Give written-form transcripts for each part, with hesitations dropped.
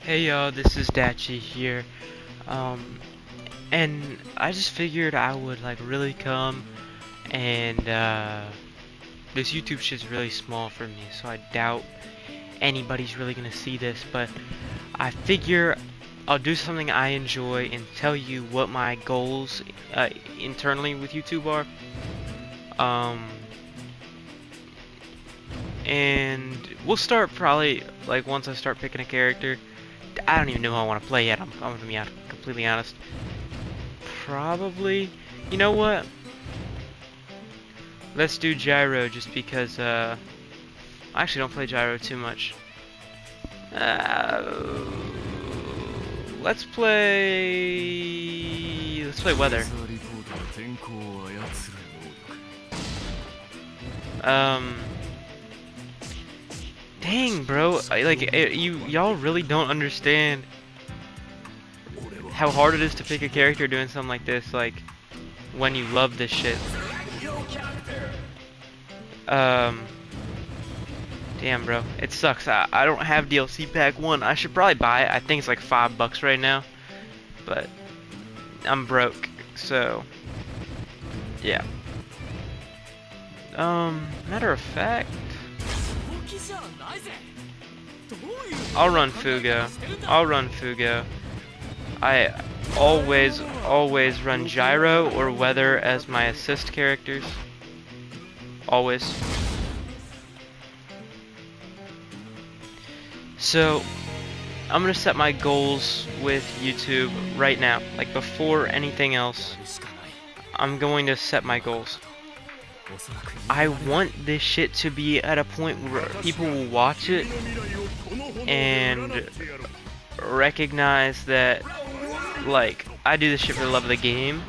Hey y'all, this is Dachi here, and I just figured I would like really come and this YouTube shit's really small for me, so I doubt anybody's really gonna see this, but I figure I'll do something I enjoy and tell you what my goals internally with YouTube are. And we'll start probably like once I start picking a character. I don't even know who I want to play yet. I'm gonna be completely honest. Probably, you know what? Let's do Gyro just because I actually don't play Gyro too much. Let's play Weather. Dang, bro, y'all really don't understand how hard it is to pick a character doing something like this, like, when you love this shit. Damn, bro, it sucks. I don't have DLC Pack 1. I should probably buy it. I think it's like $5 right now, but I'm broke, so, yeah. Matter of fact, I'll run Fugo. I always run Gyro or Weather as my assist characters. Always. So, I'm gonna set my goals with YouTube right now. Like, before anything else, I'm going to set my goals. I want this shit to be at a point where people will watch it and recognize that, like, I do this shit for the love of the game,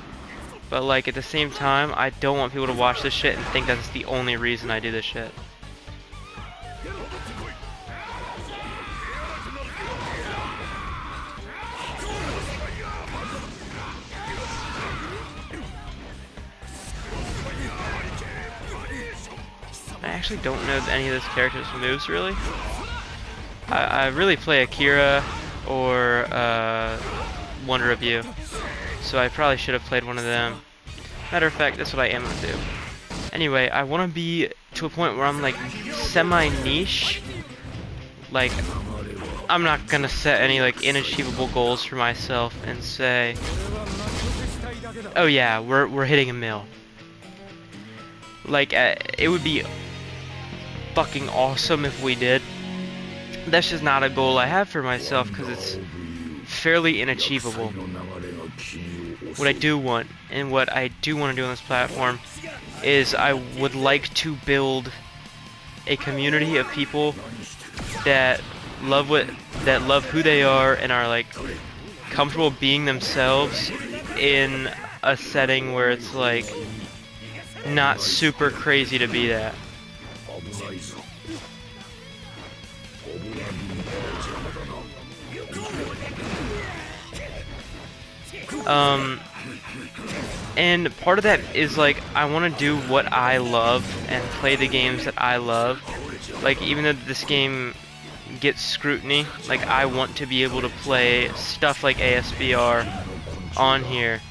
but like at the same time, I don't want people to watch this shit and think that's the only reason I do this shit. I actually don't know any of this character's moves, really. I really play Akira or Wonder Review, so I probably should have played one of them. Matter of fact, that's what I am gonna do. Anyway, I want to be to a point where I'm like semi-niche. Like, I'm not gonna set any like inachievable goals for myself and say, oh yeah, we're hitting a mill. Like, it would be fucking awesome if we did. That's just not a goal I have for myself because it's fairly inachievable. What I do want, and what I do want to do on this platform, is I would like to build a community of people that love who they are and are like comfortable being themselves in a setting where it's like not super crazy to be that. And part of that is like I want to do what I love and play the games that I love. Like, even though this game gets scrutiny, like I want to be able to play stuff like ASBR on here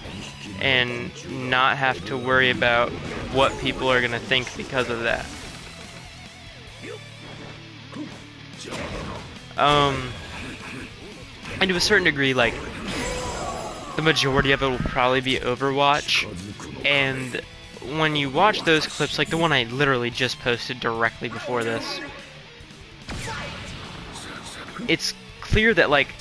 and not have to worry about what people are gonna think because of that. And to a certain degree, like, the majority of it will probably be Overwatch, and when you watch those clips, like the one I literally just posted directly before this, it's clear that, like,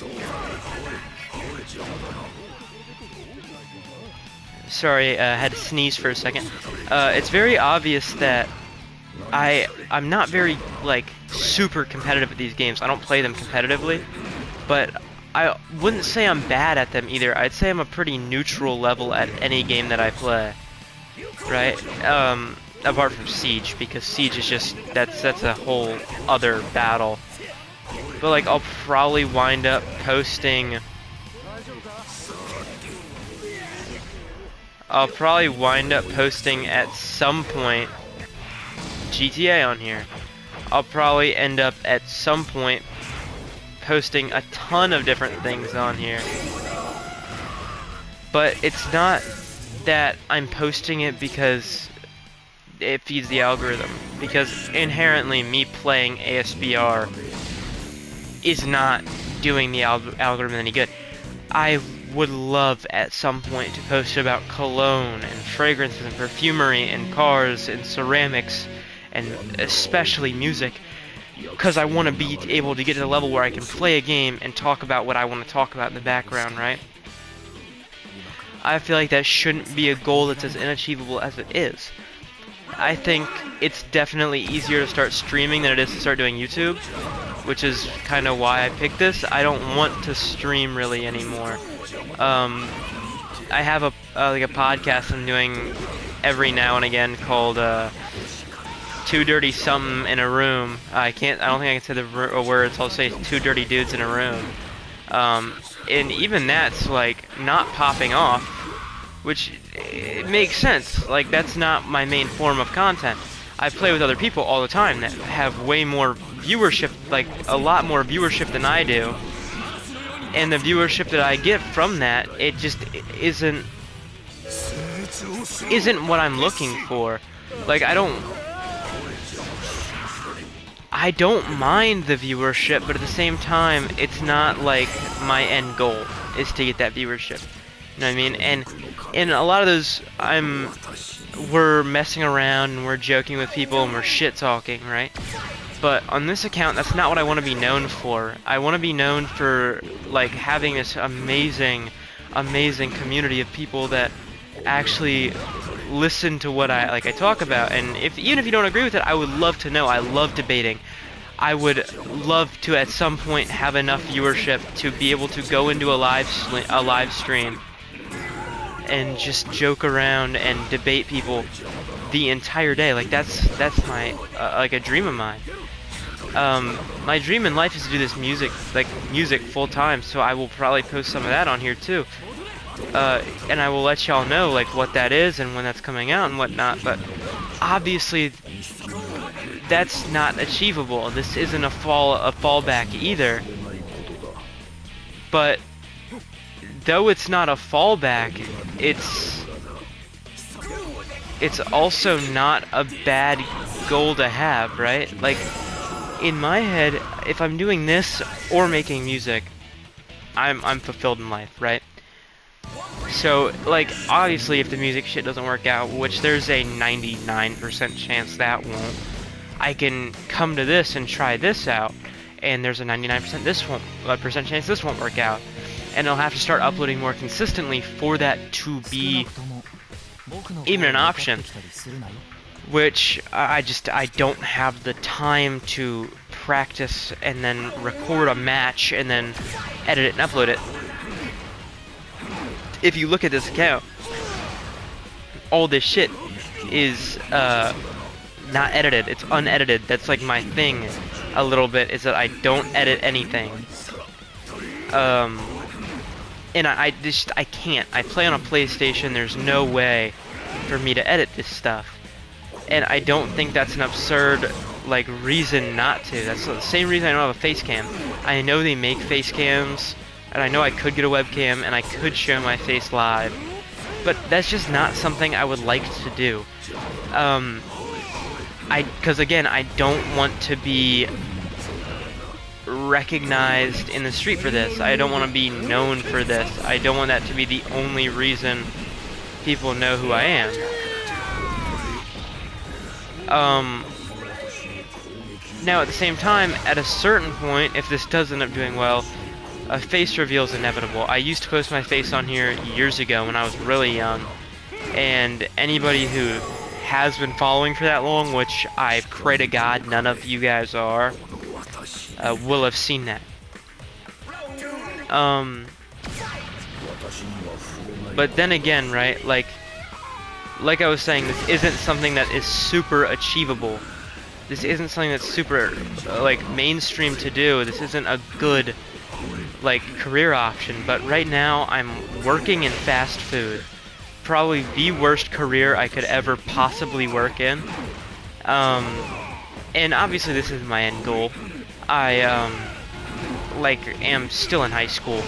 sorry, I had to sneeze for a second. It's very obvious that I'm not very, like, super competitive at these games. I don't play them competitively, but I wouldn't say I'm bad at them either. I'd say I'm a pretty neutral level at any game that I play, right? Apart from Siege, because Siege is just, that's a whole other battle. But like, I'll probably wind up posting at some point GTA on here. I'll probably end up at some point posting a ton of different things on here. But it's not that I'm posting it because it feeds the algorithm. Because inherently, me playing ASBR is not doing the algorithm any good. I would love at some point to post about cologne and fragrances and perfumery and cars and ceramics and especially music, because I want to be able to get to the level where I can play a game and talk about what I want to talk about in the background, right? I feel like that shouldn't be a goal that's as unachievable as it is. I think it's definitely easier to start streaming than it is to start doing YouTube, which is kind of why I picked this. I don't want to stream really anymore. I have a like a podcast I'm doing every now and again called Two Dirty Something in a Room. I don't think I can say the words. I'll say Two Dirty Dudes in a Room. And even that's like not popping off, which it makes sense. Like, that's not my main form of content. I play with other people all the time that have way more viewership, like a lot more viewership than I do. And the viewership that I get from that, it just isn't what I'm looking for. Like, I don't mind the viewership, but at the same time, it's not like my end goal is to get that viewership. You know what I mean? And in a lot of those, we're messing around and we're joking with people and we're shit talking, right? But on this account, that's not what I want to be known for. I want to be known for like having this amazing community of people that actually listen to what I talk about. And even if you don't agree with it, I would love to know. I love debating. I would love to at some point have enough viewership to be able to go into a live stream and just joke around and debate people the entire day. Like, that's my like a dream of mine. My dream in life is to do this music full time, so I will probably post some of that on here too. And I will let y'all know like what that is and when that's coming out and whatnot, but obviously that's not achievable. This isn't a fallback either. But though it's not a fallback, it's also not a bad goal to have, right? Like, in my head, if I'm doing this or making music, I'm fulfilled in life, right? So, like, obviously if the music shit doesn't work out, which there's a 99% chance that won't, I can come to this and try this out, and there's a 99% chance this won't work out. And I'll have to start uploading more consistently for that to be even an option, which I don't have the time to practice and then record a match and then edit it and upload it. If you look at this account, all this shit is not edited, it's unedited. That's like my thing a little bit, is that I don't edit anything. And I can't. I play on a PlayStation, there's no way for me to edit this stuff. And I don't think that's an absurd, like, reason not to. That's the same reason I don't have a face cam. I know they make face cams, and I know I could get a webcam, and I could show my face live. But that's just not something I would like to do. Because again, I don't want to be recognized in the street for this. I don't want to be known for this. I don't want that to be the only reason people know who I am. Now at the same time, at a certain point, if this does end up doing well, a face reveal is inevitable. I used to post my face on here years ago when I was really young, and anybody who has been following for that long, which I pray to God none of you guys are, will have seen that. But then again, right, like I was saying, this isn't something that is super achievable. This isn't something that's super, like, mainstream to do. This isn't a good, like, career option. But right now, I'm working in fast food. Probably the worst career I could ever possibly work in. And obviously this is my end goal. like am still in high school,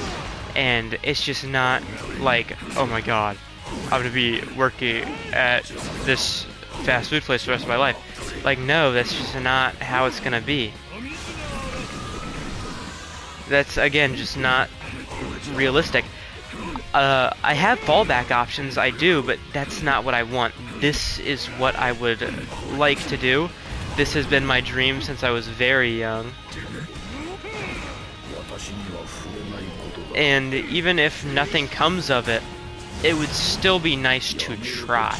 and it's just not like, oh my god, I'm gonna be working at this fast food place for the rest of my life. Like, no, that's just not how it's gonna be. That's, again, just not realistic. I have fallback options, I do, but that's not what I want. This is what I would like to do. This has been my dream since I was very young. And even if nothing comes of it, it would still be nice to try.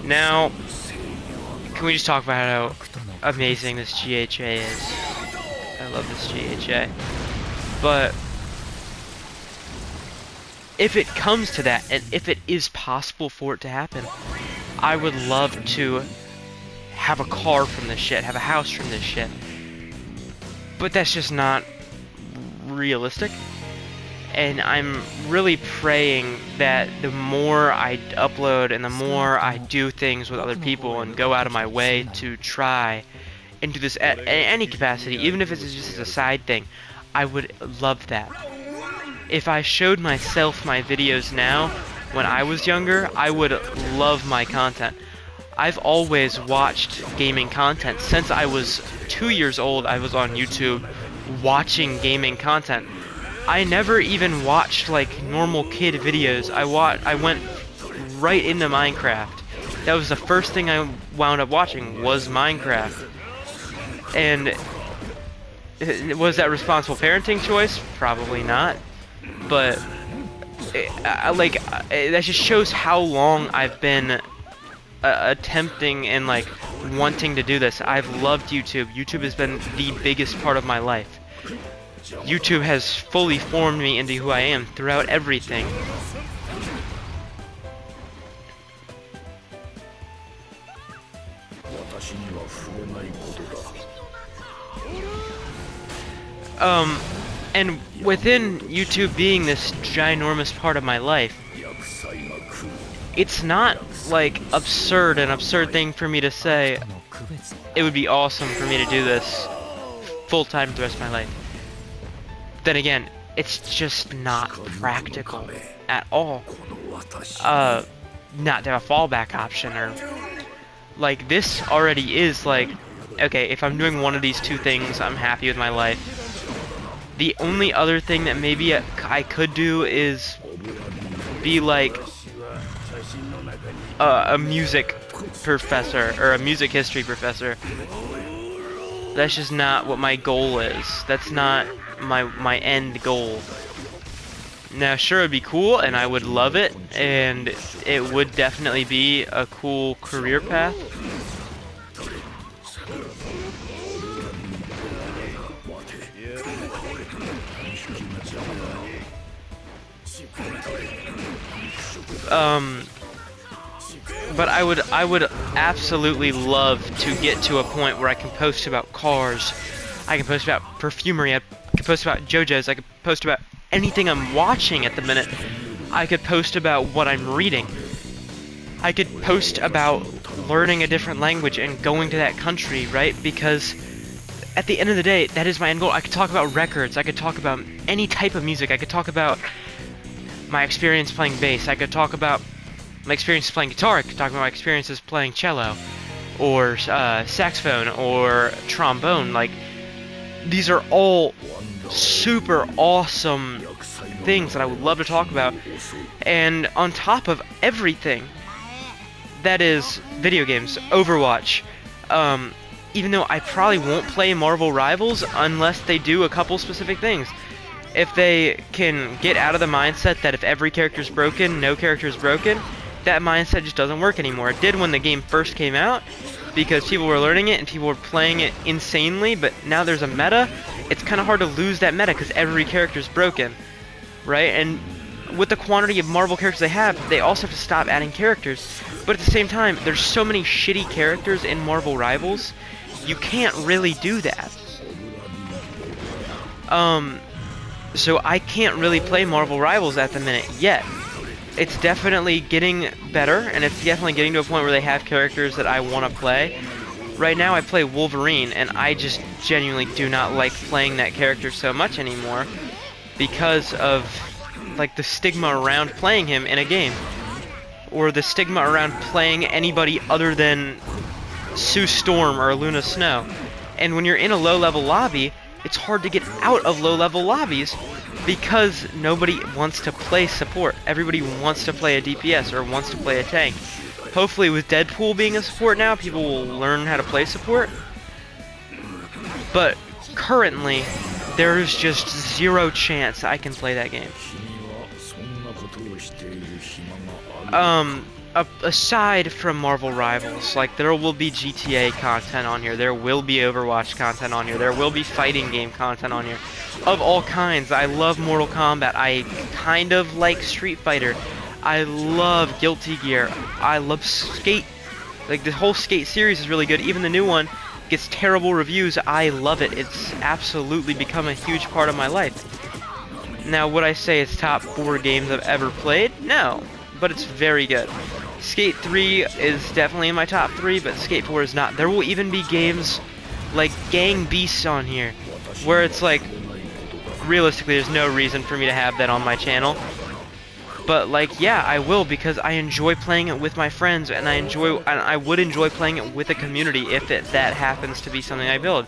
Now, can we just talk about how amazing this GHA is? I love this GHA. But if it comes to that, and if it is possible for it to happen, I would love to have a car from this shit, have a house from this shit. But that's just not realistic. And I'm really praying that the more I upload and the more I do things with other people and go out of my way to try and do this at any capacity, even if it's just as a side thing, I would love that. If I showed myself my videos now, when I was younger, I would love my content. I've always watched gaming content. Since I was 2 years old, I was on YouTube watching gaming content. I never even watched like normal kid videos. I went right into Minecraft. That was the first thing I wound up watching, was Minecraft. And was that responsible parenting choice? Probably not. But that just shows how long I've been attempting and like wanting to do this. I've loved YouTube. YouTube has been the biggest part of my life. YouTube has fully formed me into who I am throughout everything. And within YouTube being this ginormous part of my life, it's not like an absurd thing for me to say, it would be awesome for me to do this full-time for the rest of my life. Then again, it's just not practical at all. Not to have a fallback option, or like this already is like, okay, if I'm doing one of these two things, I'm happy with my life. The only other thing that maybe I could do is be like a music professor or a music history professor. That's just not what my goal is. That's not my end goal. Now, sure, it'd be cool, and I would love it, and it would definitely be a cool career path. But I would absolutely love to get to a point where I can post about cars, I can post about perfumery, I can post about JoJo's, I can post about anything I'm watching at the minute. I could post about what I'm reading. I could post about learning a different language and going to that country, right? Because at the end of the day, that is my end goal. I could talk about records, I could talk about any type of music, I could talk about my experience playing bass, I could talk about my experiences playing guitar, I could talk about my experiences playing cello, or saxophone, or trombone. Like, these are all super awesome things that I would love to talk about. And on top of everything, that is video games, Overwatch. Even though I probably won't play Marvel Rivals unless they do a couple specific things. If they can get out of the mindset that if every character is broken, no character is broken, that mindset just doesn't work anymore. It did when the game first came out, because people were learning it and people were playing it insanely, but now there's a meta. It's kind of hard to lose that meta because every character is broken, right? And with the quantity of Marvel characters they have, they also have to stop adding characters. But at the same time, there's so many shitty characters in Marvel Rivals, you can't really do that. So I can't really play Marvel Rivals at the minute yet. It's definitely getting better, and it's definitely getting to a point where they have characters that I want to play. Right now I play Wolverine, and I just genuinely do not like playing that character so much anymore because of like the stigma around playing him in a game, or the stigma around playing anybody other than Sue Storm or Luna Snow. And when you're in a low-level lobby, it's hard to get out of low-level lobbies because nobody wants to play support. Everybody wants to play a DPS or wants to play a tank. Hopefully with Deadpool being a support now, people will learn how to play support. But currently, there's just zero chance I can play that game. Aside from Marvel Rivals, like, there will be GTA content on here, there will be Overwatch content on here, there will be fighting game content on here, of all kinds. I love Mortal Kombat, I kind of like Street Fighter, I love Guilty Gear, I love Skate. Like, the whole Skate series is really good. Even the new one gets terrible reviews. I love it. It's absolutely become a huge part of my life. Now, would I say it's top 4 games I've ever played? No, but it's very good. Skate 3 is definitely in my top 3, but Skate 4 is not. There will even be games like Gang Beasts on here, where it's like, realistically, there's no reason for me to have that on my channel. But, like, yeah, I will, because I enjoy playing it with my friends, and I would enjoy playing it with a community if that happens to be something I build.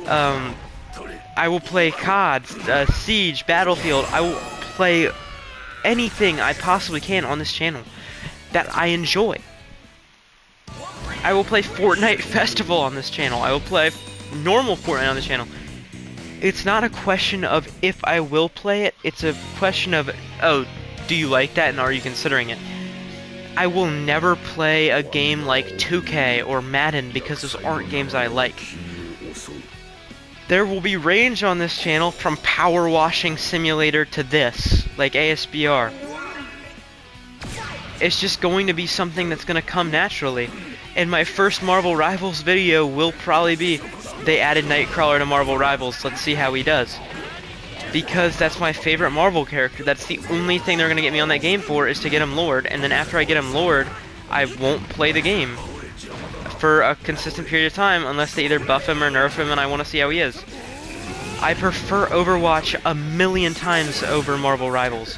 I will play COD, Siege, Battlefield. I will play anything I possibly can on this channel that I enjoy. I will play Fortnite Festival on this channel. I will play normal Fortnite on this channel. It's not a question of if I will play it, it's a question of, oh, do you like that and are you considering it? I will never play a game like 2K or Madden because those aren't games I like. There will be range on this channel from Power Washing Simulator to this, like ASBR. It's just going to be something that's going to come naturally. And my first Marvel Rivals video will probably be, they added Nightcrawler to Marvel Rivals, let's see how he does. Because that's my favorite Marvel character. That's the only thing they're going to get me on that game for, is to get him lured. And then after I get him lured, I won't play the game for a consistent period of time unless they either buff him or nerf him and I want to see how he is. I prefer Overwatch a million times over Marvel Rivals.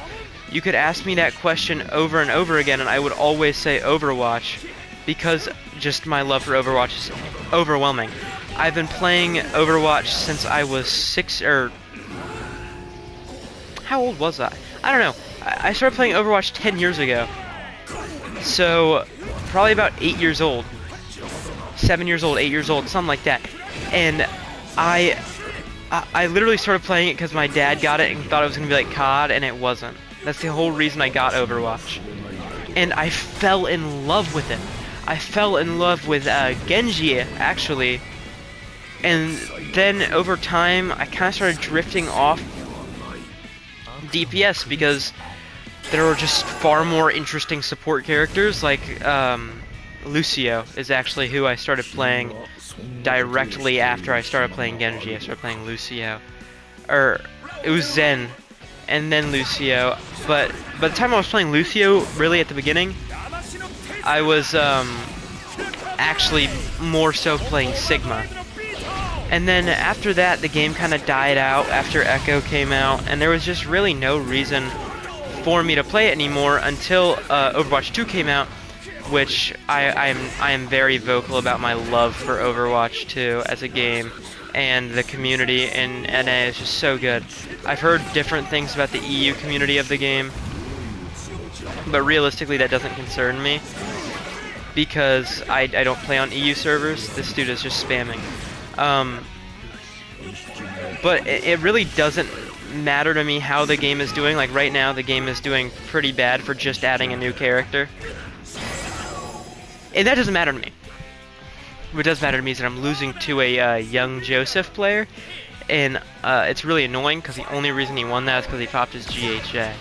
You could ask me that question over and over again and I would always say Overwatch, because just my love for Overwatch is overwhelming. I've been playing Overwatch since I was 6 or... How old was I? I don't know. I started playing Overwatch 10 years ago. So, probably about 8 years old. 7 years old, 8 years old, something like that. And I literally started playing it because my dad got it and thought it was going to be like COD, and it wasn't. That's the whole reason I got Overwatch. And I fell in love with it. I fell in love with Genji, actually. And then, over time, I kind of started drifting off DPS because there were just far more interesting support characters. Like Lucio is actually who I started playing directly after I started playing Genji. I started playing Lucio, or it was Zen and then Lucio, but by the time I was playing Lucio, really at the beginning, I was actually more so playing Sigma. And then after that, the game kind of died out after Echo came out, and there was just really no reason for me to play it anymore until Overwatch 2 came out, which I am very vocal about my love for Overwatch 2 as a game, and the community in NA is just so good. I've heard different things about the EU community of the game, but realistically that doesn't concern me, because I don't play on EU servers. This dude is just spamming. But it really doesn't matter to me how the game is doing. Like right now, the game is doing pretty bad for just adding a new character. And that doesn't matter to me. What does matter to me is that I'm losing to a young Joseph player. And it's really annoying because the only reason he won that is because he popped his GHA.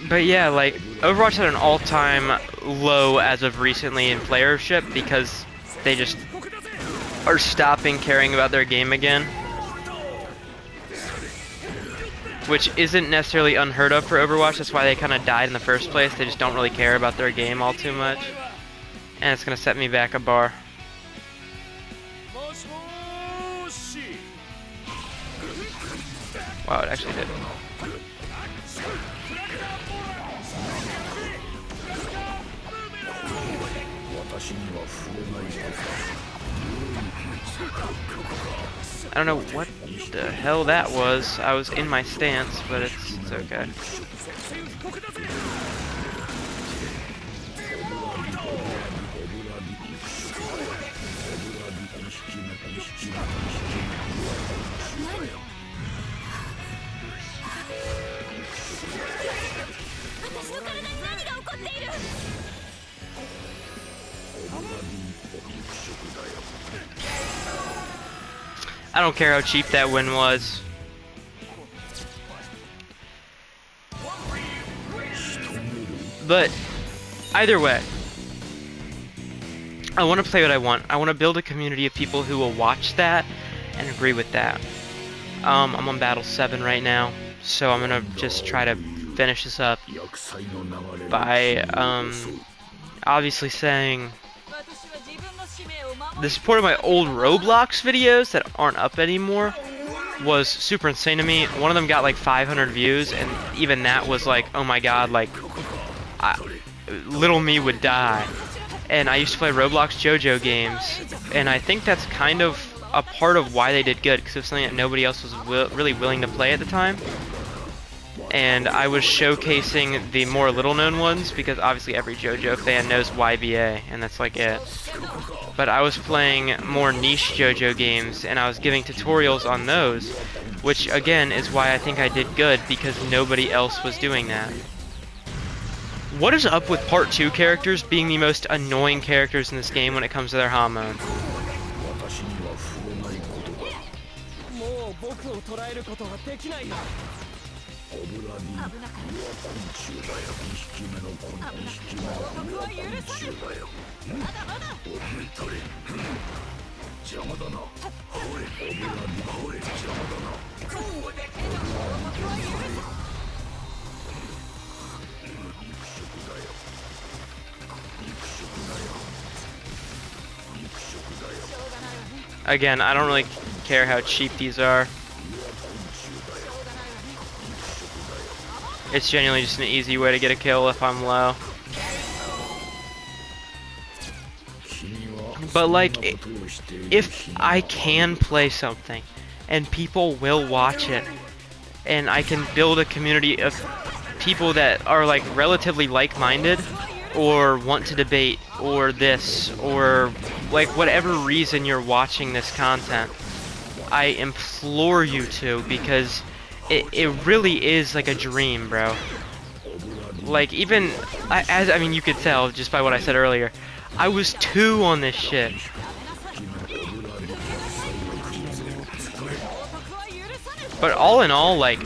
But yeah, like, Overwatch had an all-time low as of recently in playership because they just are stopping caring about their game again. Which isn't necessarily unheard of for Overwatch, that's why they kind of died in the first place. They just don't really care about their game all too much. And it's gonna set me back a bar. Wow, it actually did. I don't know what the hell that was. I was in my stance, but it's okay. I don't care how cheap that win was. But either way, I want to play what I want. I want to build a community of people who will watch that and agree with that. I'm on Battle 7 right now, so I'm gonna just try to finish this up by obviously saying the support of my old Roblox videos that aren't up anymore was super insane to me. One of them got like 500 views, and even that was like, oh my god, like, little me would die. And I used to play Roblox JoJo games, and I think that's kind of a part of why they did good, because it was something that nobody else was really willing to play at the time. And I was showcasing the more little-known ones, because obviously every JoJo fan knows YBA, and that's like it. But I was playing more niche JoJo games, and I was giving tutorials on those, which again is why I think I did good, because nobody else was doing that. What is up with Part 2 characters being the most annoying characters in this game when it comes to their hormone? Again, I don't really care how cheap these are. It's genuinely just an easy way to get a kill if I'm low. But like, if I can play something and people will watch it, and I can build a community of people that are like relatively like-minded, or want to debate, or this, or like whatever reason you're watching this content, I implore you to, because it really is like a dream, bro. Like, even, I mean, you could tell just by what I said earlier, I was 2 on this shit. But all in all, like,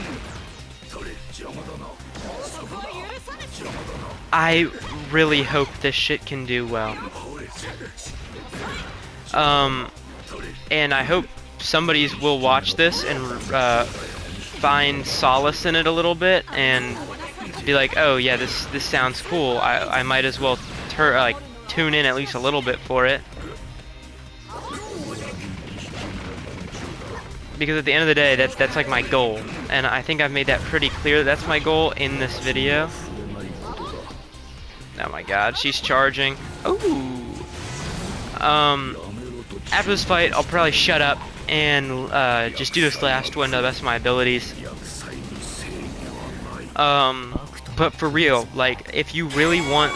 I really hope this shit can do well. And I hope somebody will watch this and find solace in it a little bit and be like, oh yeah, this sounds cool. I might as well tune in at least a little bit for it. Because at the end of the day, that's like my goal, and I think I've made that pretty clear that that's my goal in this video. Oh my god, she's charging. Ooh. After this fight, I'll probably shut up and just do this last one to the best of my abilities. But for real, like, if you really want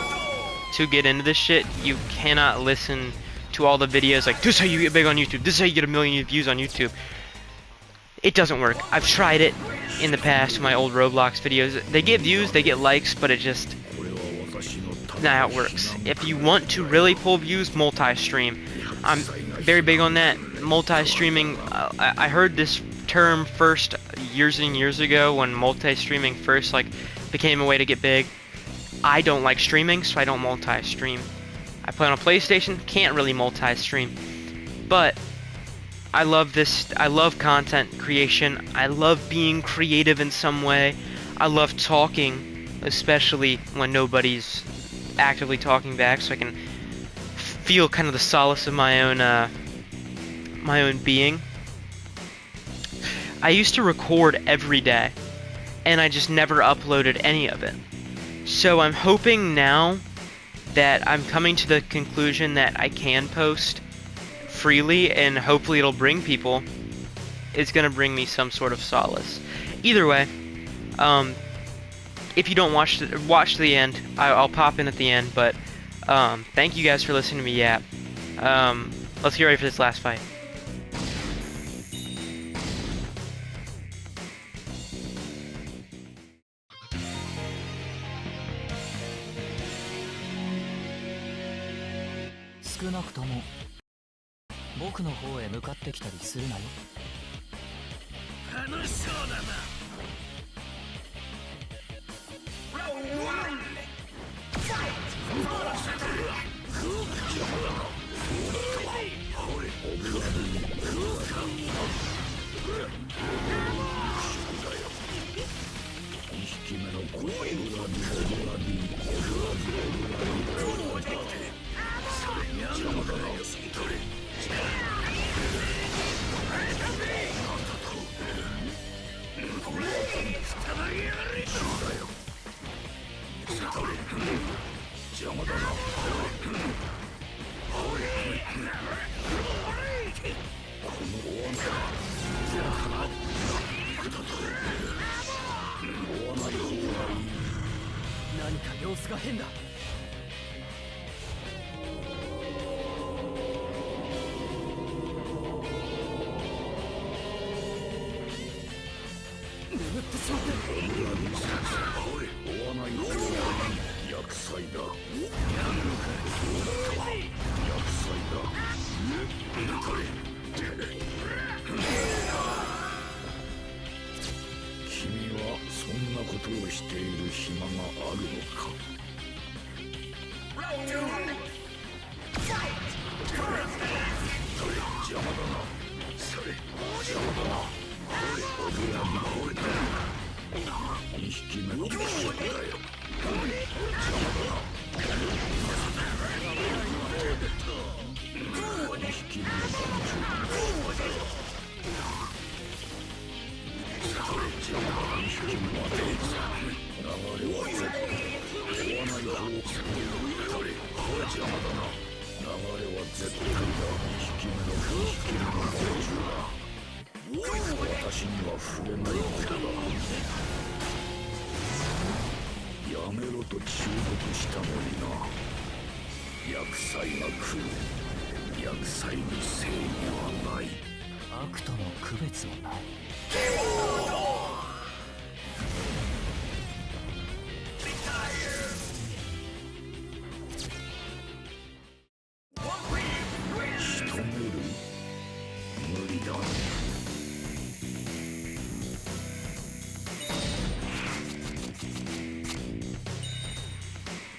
to get into this shit, you cannot listen to all the videos like, this is how you get big on YouTube, this is how you get 1 million views on YouTube. It doesn't work. I've tried it in the past, my old Roblox videos. They get views, they get likes, but it just, not how it works. If you want to really pull views, multi-stream. I'm very big on that. Multi-streaming, I heard this term first years and years ago when multi-streaming first became a way to get big. I don't like streaming, so I don't multi-stream. I play on a PlayStation, can't really multi-stream. But I love this. I love content creation. I love being creative in some way. I love talking, especially when nobody's actively talking back, so I can feel kind of the solace of my own being. I used to record every day, and I just never uploaded any of it. So I'm hoping now that I'm coming to the conclusion that I can post freely, and hopefully it'll bring people. It's gonna bring me some sort of solace. Either way, if you don't watch to the end, I'll pop in at the end. But thank you guys for listening to me yap. Let's get ready for this last fight.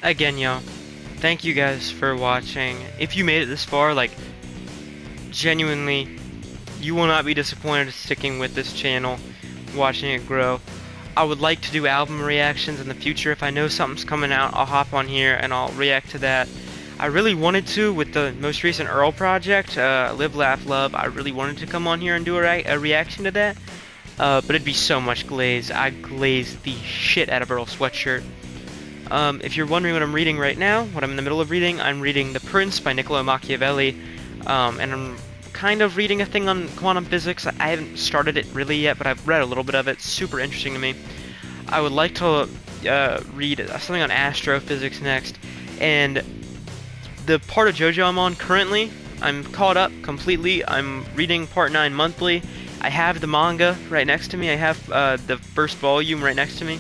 Again, yo, thank you guys for watching. If you made it this far, like, genuinely, you will not be disappointed sticking with this channel, watching it grow. I would like to do album reactions in the future. If I know something's coming out, I'll hop on here and I'll react to that. I really wanted to with the most recent Earl project, Live, Laugh, Love. I really wanted to come on here and do a reaction to that, but it'd be so much glaze. I glazed the shit out of Earl's sweatshirt. If you're wondering what I'm reading right now, what I'm in the middle of reading, I'm reading The Prince by Niccolo Machiavelli, and I'm kind of reading a thing on quantum physics. I haven't started it really yet, but I've read a little bit of it. It's super interesting to me. I would like to read something on astrophysics next, and the part of JoJo I'm on currently, I'm caught up completely. I'm reading part 9 monthly. I have the manga right next to me. I have the first volume right next to me.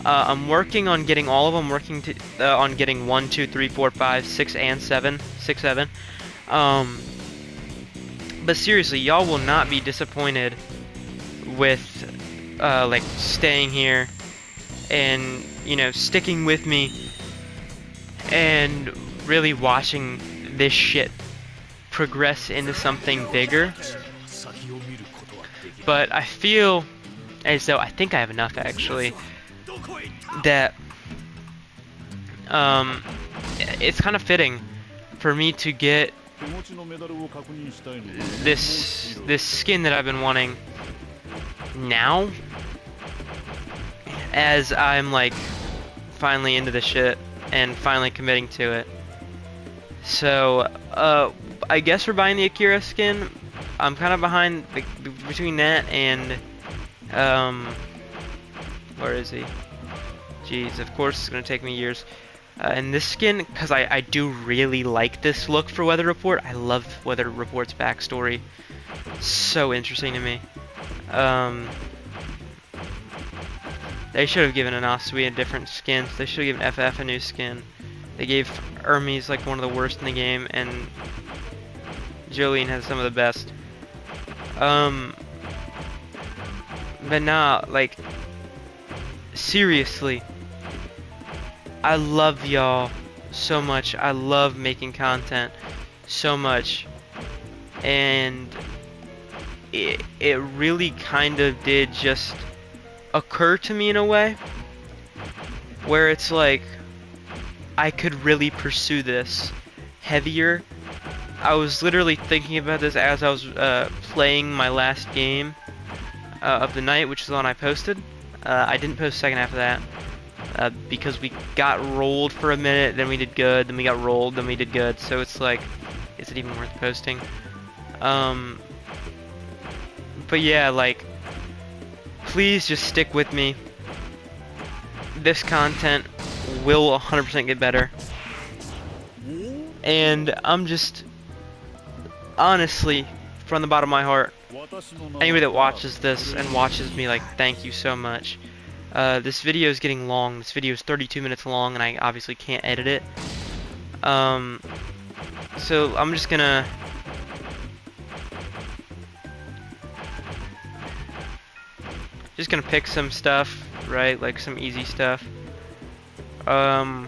I'm working on getting all of them, working on getting 1, 2, 3, 4, 5, 6, and 7. 6, 7. But seriously, y'all will not be disappointed with, like, staying here and, you know, sticking with me and really watching this shit progress into something bigger. But I feel as though, I think I have enough actually, that it's kind of fitting for me to get this skin that I've been wanting now, as I'm like finally into the shit and finally committing to it. So I guess we're buying the Akira skin. I'm kind of behind between that and where is he? Jeez, of course it's gonna take me years. And this skin, because I do really like this look for Weather Report. I love Weather Report's backstory. So interesting to me. They should have given Anasui a different skin. They should have given FF a new skin. They gave Hermes like one of the worst in the game, and Jolene has some of the best. But nah, like, seriously, I love y'all so much. I love making content so much, and it really kind of did just occur to me in a way where it's like I could really pursue this heavier. I was literally thinking about this as I was playing my last game of the night, which is the one I posted. I didn't post the second half of that because we got rolled for a minute, then we did good, then we got rolled, then we did good. So it's like, is it even worth posting? But yeah, like, please just stick with me. This content will 100% get better. And I'm just, honestly, from the bottom of my heart, anybody that watches this and watches me, like, thank you so much. This video is getting long. This video is 32 minutes long, and I obviously can't edit it. So I'm just gonna pick some stuff, right? Like some easy stuff. Yeah,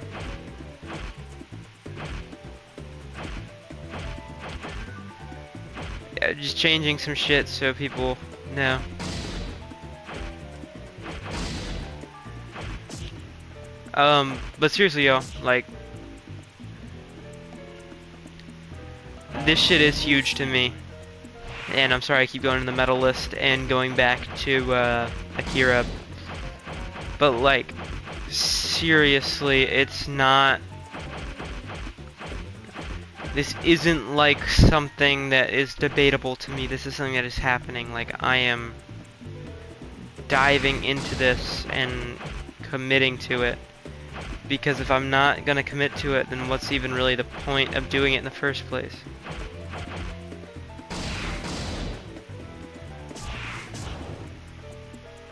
just changing some shit so people know. But seriously, y'all, like, this shit is huge to me. And I'm sorry I keep going to the metal list and going back to Akira. But like, seriously, it's not, this isn't like something that is debatable to me. This is something that is happening. Like, I am diving into this and committing to it. Because if I'm not gonna commit to it, then what's even really the point of doing it in the first place?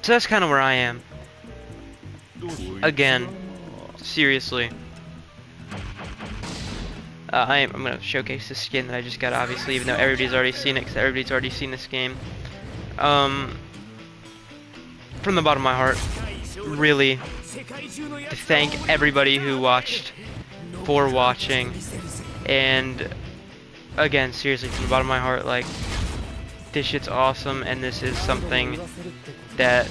So that's kind of where I am. Again, seriously. I'm gonna showcase the skin that I just got, obviously, even though everybody's already seen it, because everybody's already seen this game. From the bottom of my heart, really, to thank everybody who watched, for watching, and again, seriously, from the bottom of my heart, like, this shit's awesome, and this is something that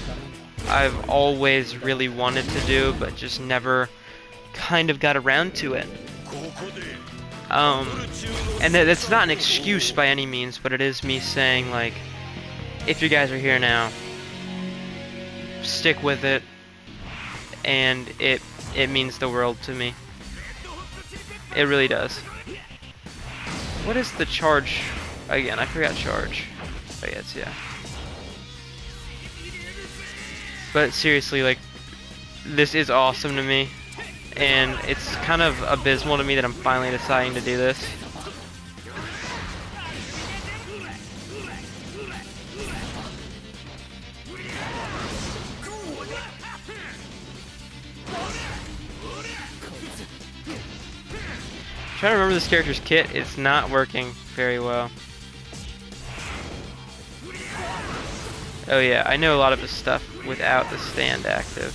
I've always really wanted to do, but just never kind of got around to it. And that's not an excuse by any means, but it is me saying, like, if you guys are here now, stick with it, and it means the world to me. It really does. What is the charge? Again, I forgot charge. Oh yeah, yeah. But seriously, like, this is awesome to me, and it's kind of abysmal to me that I'm finally deciding to do this. I'm trying to remember this character's kit. It's not working very well. Oh yeah, I know a lot of his stuff without the stand active.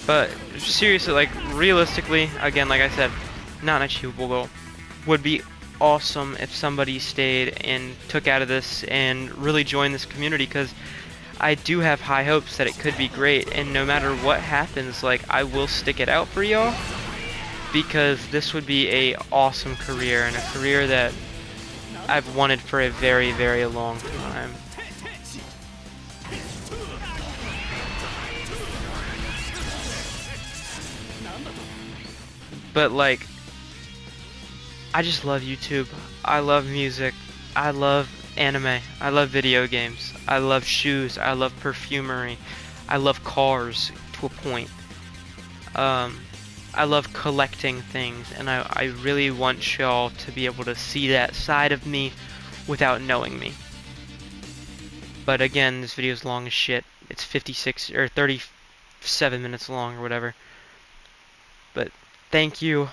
But seriously, like realistically, again, like I said, not an achievable goal. Would be awesome if somebody stayed and took out of this and really joined this community, because I do have high hopes that it could be great, and no matter what happens, like, I will stick it out for y'all, because this would be a awesome career, and a career that I've wanted for a very, very long time. But like, I just love YouTube. I love music. I love anime. I love video games. I love shoes. I love perfumery. I love cars to a point. I love collecting things, and I really want y'all to be able to see that side of me without knowing me. But again, this video is long as shit. It's 56 or 37 minutes long or whatever. But thank you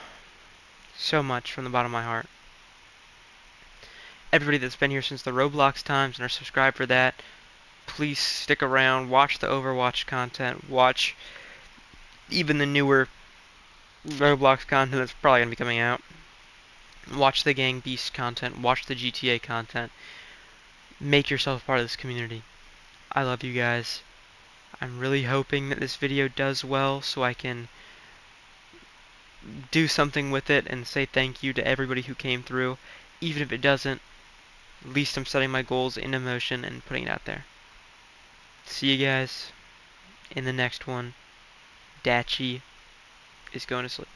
so much from the bottom of my heart. Everybody that's been here since the Roblox times and are subscribed for that, please stick around, watch the Overwatch content, watch even the newer Roblox content that's probably going to be coming out. Watch the Gang Beast content, watch the GTA content. Make yourself part of this community. I love you guys. I'm really hoping that this video does well so I can do something with it and say thank you to everybody who came through. Even if it doesn't, at least I'm setting my goals into motion and putting it out there. See you guys in the next one. Dachi is going to sleep.